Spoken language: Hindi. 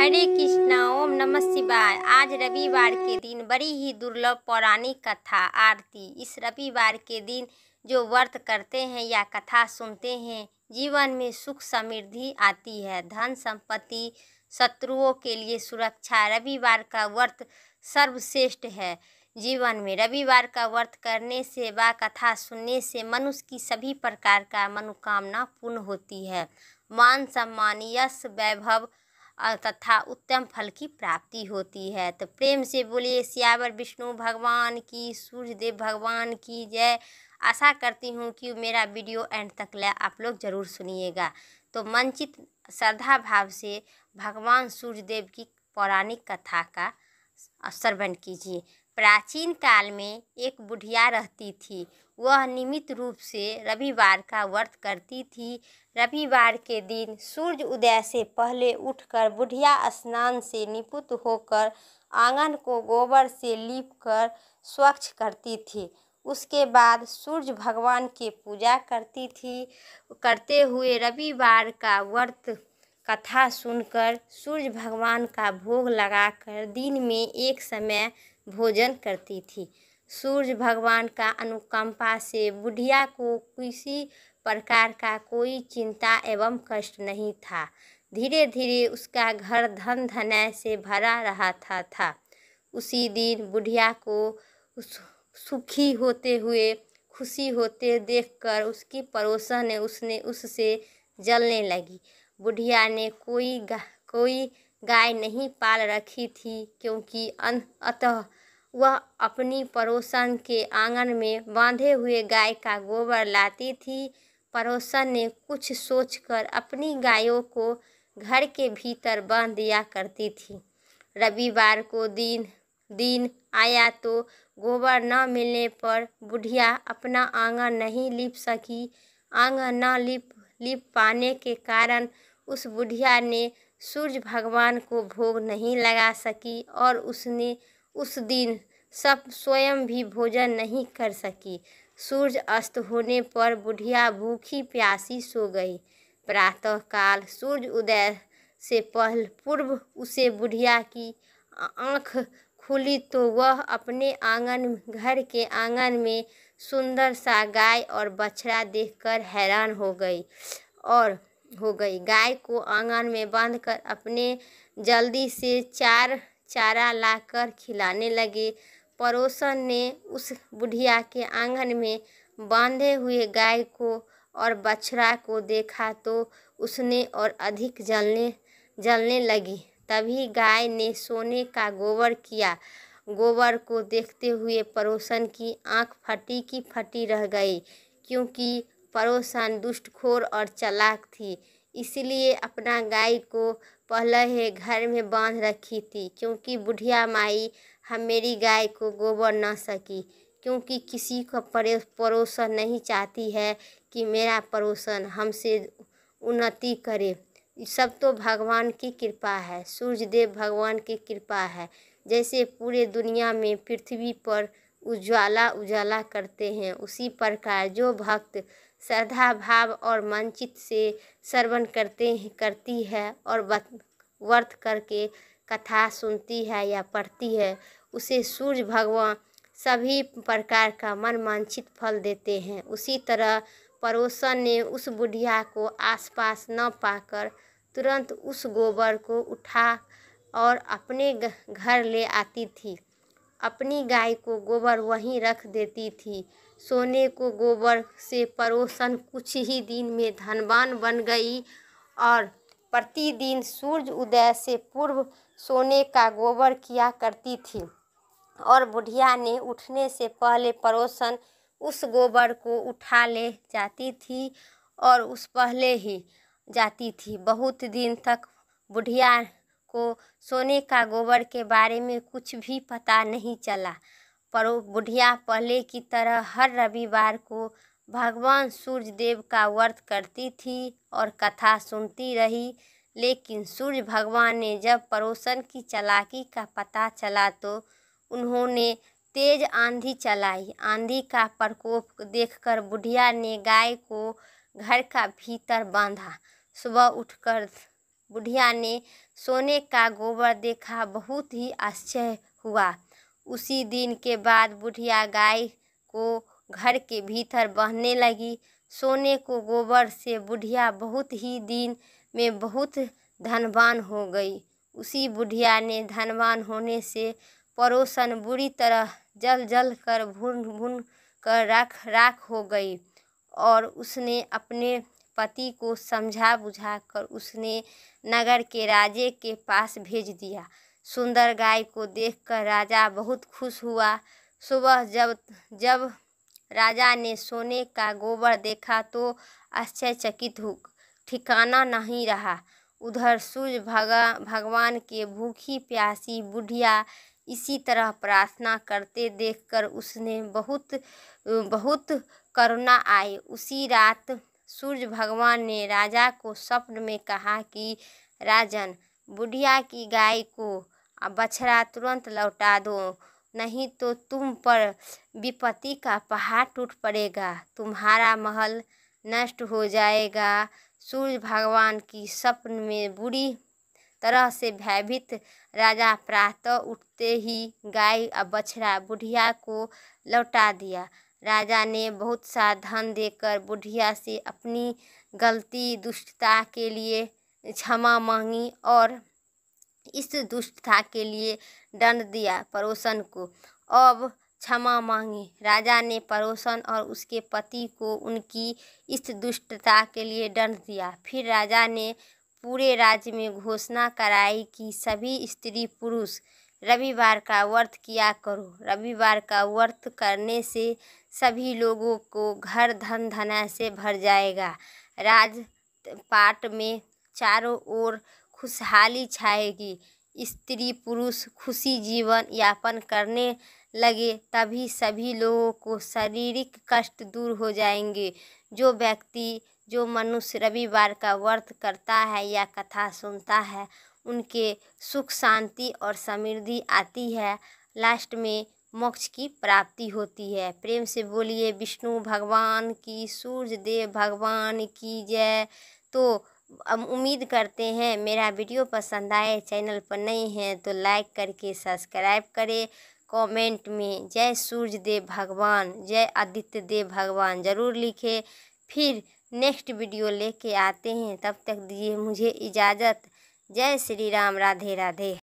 हरे कृष्णा। ओम नमः शिवाय। आज रविवार के दिन बड़ी ही दुर्लभ पौराणिक कथा आरती। इस रविवार के दिन जो व्रत करते हैं या कथा सुनते हैं, जीवन में सुख समृद्धि आती है, धन संपत्ति, शत्रुओं के लिए सुरक्षा। रविवार का व्रत सर्वश्रेष्ठ है। जीवन में रविवार का व्रत करने से व कथा सुनने से मनुष्य की सभी प्रकार का मनोकामना पूर्ण होती है। मान सम्मान, यश, वैभव तथा उत्तम फल की प्राप्ति होती है। तो प्रेम से बोलिए सियावर विष्णु भगवान की, सूर्यदेव भगवान की जय। आशा करती हूँ कि मेरा वीडियो एंड तक आप लोग ज़रूर सुनिएगा। तो मनचित श्रद्धा भाव से भगवान सूर्यदेव की पौराणिक कथा का श्रवण कीजिए। प्राचीन काल में एक बुढ़िया रहती थी। वह नियमित रूप से रविवार का व्रत करती थी। रविवार के दिन सूर्य उदय से पहले उठकर बुढ़िया स्नान से निपुत होकर आंगन को गोबर से लीपकर स्वच्छ करती थी। उसके बाद सूर्य भगवान की पूजा करती थी। करते हुए रविवार का व्रत कथा सुनकर सूर्य भगवान का भोग लगाकर दिन में एक समय भोजन करती थी। सूर्य भगवान का अनुकंपा से बुढ़िया को किसी प्रकार का कोई चिंता एवं कष्ट नहीं था। धीरे धीरे उसका घर धन धनय से भरा रहा था। उसी दिन बुढ़िया को सुखी होते हुए, खुशी होते देखकर उसकी पड़ोसन ने उससे जलने लगी। बुढ़िया ने कोई गाय नहीं पाल रखी थी, क्योंकि अतः वह अपनी पड़ोसन के आंगन में बांधे हुए गाय का गोबर लाती थी। पड़ोसन ने कुछ सोचकर अपनी गायों को घर के भीतर बांध दिया करती थी। रविवार को दिन आया तो गोबर न मिलने पर बुढ़िया अपना आंगन नहीं लीप सकी। आंगन न लीप पाने के कारण उस बुढ़िया ने सूर्य भगवान को भोग नहीं लगा सकी और उसने उस दिन स्वयं भी भोजन नहीं कर सकी। सूर्य अस्त होने पर बुढ़िया भूखी प्यासी सो गई। प्रातःकाल सूर्य उदय से पूर्व उसे बुढ़िया की आँख खुली तो वह अपने घर के आंगन में सुंदर सा गाय और बछड़ा देखकर हैरान हो गई। गाय को आंगन में बांधकर अपने जल्दी से चारा लाकर खिलाने लगे। पड़ोसन ने उस बुढ़िया के आंगन में बांधे हुए गाय को और बछड़ा को देखा तो उसने और अधिक जलने लगी। तभी गाय ने सोने का गोबर किया। गोबर को देखते हुए पड़ोसन की आंख फटी की फटी रह गई, क्योंकि पड़ोसन दुष्टखोर और चालाक थी, इसलिए अपना गाय को पहले ही घर में बांध रखी थी। क्योंकि बुढ़िया माई मेरी गाय को गोबर न सकी, क्योंकि किसी को पड़ोसन नहीं चाहती है कि मेरा पड़ोसन हमसे उन्नति करे। सब तो भगवान की कृपा है, सूर्यदेव भगवान की कृपा है। जैसे पूरे दुनिया में पृथ्वी पर उजाला करते हैं, उसी प्रकार जो भक्त श्रद्धा भाव और मनचित से श्रवण करती है और व्रत करके कथा सुनती है या पढ़ती है, उसे सूर्य भगवान सभी प्रकार का मन वांछित फल देते हैं। उसी तरह पड़ोसन ने उस बुढ़िया को आसपास न पाकर तुरंत उस गोबर को उठा और अपने घर ले आती थी। अपनी गाय को गोबर वहीं रख देती थी। सोने को गोबर से पड़ोसन कुछ ही दिन में धनवान बन गई और प्रतिदिन सूर्य उदय से पूर्व सोने का गोबर किया करती थी। और बुढ़िया ने उठने से पहले पड़ोसन उस गोबर को उठा ले जाती थी और उस पहले ही जाती थी। बहुत दिन तक बुढ़िया को सोने का गोबर के बारे में कुछ भी पता नहीं चला। पर बुढ़िया पहले की तरह हर रविवार को भगवान सूर्यदेव का व्रत करती थी और कथा सुनती रही। लेकिन सूर्य भगवान ने जब पड़ोसन की चालाकी का पता चला तो उन्होंने तेज आंधी चलाई। आंधी का प्रकोप देखकर बुढ़िया ने गाय को घर का भीतर बांधा। सुबह उठकर बुढ़िया ने सोने का गोबर देखा, बहुत ही आश्चर्य हुआ। उसी दिन के बाद बुढ़िया गाय को घर के भीतर बांधने लगी। सोने को गोबर से बुढ़िया बहुत ही दिन में बहुत धनवान हो गई। उसी बुढ़िया ने धनवान होने से पड़ोसन बुरी तरह जल जल कर भून भून कर राख हो गई और उसने अपने पति को समझा बुझा कर उसने नगर के राजे के पास भेज दिया। सुंदर गाय को देखकर राजा बहुत खुश हुआ। सुबह जब राजा ने सोने का गोबर देखा तो आश्चर्यचकित हो ठिकाना नहीं रहा। उधर सूर्य भगवान के भूखी प्यासी बुढ़िया इसी तरह प्रार्थना करते देखकर उसने बहुत करुणा आई। उसी रात सूर्य भगवान ने राजा को स्वप्न में कहा कि राजन, बुढ़िया की गाय को बछड़ा तुरंत लौटा दो, नहीं तो तुम पर विपत्ति का पहाड़ टूट पड़ेगा, तुम्हारा महल नष्ट हो जाएगा। सूर्य भगवान की स्वप्न में बुरी तरह से भयभीत राजा प्रातः उठते ही गाय और बछड़ा बुढ़िया को लौटा दिया। राजा ने बहुत सा धन देकर बुढ़िया से अपनी गलती दुष्टता के लिए क्षमा मांगी और इस दुष्टता के लिए दंड दिया पड़ोसन को। अब क्षमा मांगी। राजा ने पड़ोसन और उसके पति को उनकी इस दुष्टता के लिए दंड दिया। फिर राजा ने पूरे राज्य में घोषणा कराई कि सभी स्त्री पुरुष रविवार का व्रत किया करो। रविवार का व्रत करने से सभी लोगों को घर धन धना से भर जाएगा। राजपाट में चारों ओर खुशहाली छाएगी। स्त्री पुरुष खुशी जीवन यापन करने लगे। तभी सभी लोगों को शारीरिक कष्ट दूर हो जाएंगे। जो मनुष्य रविवार का व्रत करता है या कथा सुनता है, उनके सुख शांति और समृद्धि आती है। लास्ट में मोक्ष की प्राप्ति होती है। प्रेम से बोलिए विष्णु भगवान की, सूर्य देव भगवान की जय। तो उम्मीद करते हैं मेरा वीडियो पसंद आए। चैनल पर नए हैं तो लाइक करके सब्सक्राइब करें। कमेंट में जय सूर्य देव भगवान, जय आदित्य देव भगवान ज़रूर लिखें। फिर नेक्स्ट वीडियो लेके आते हैं, तब तक दिए मुझे इजाज़त। जय श्री राम, राधे राधे।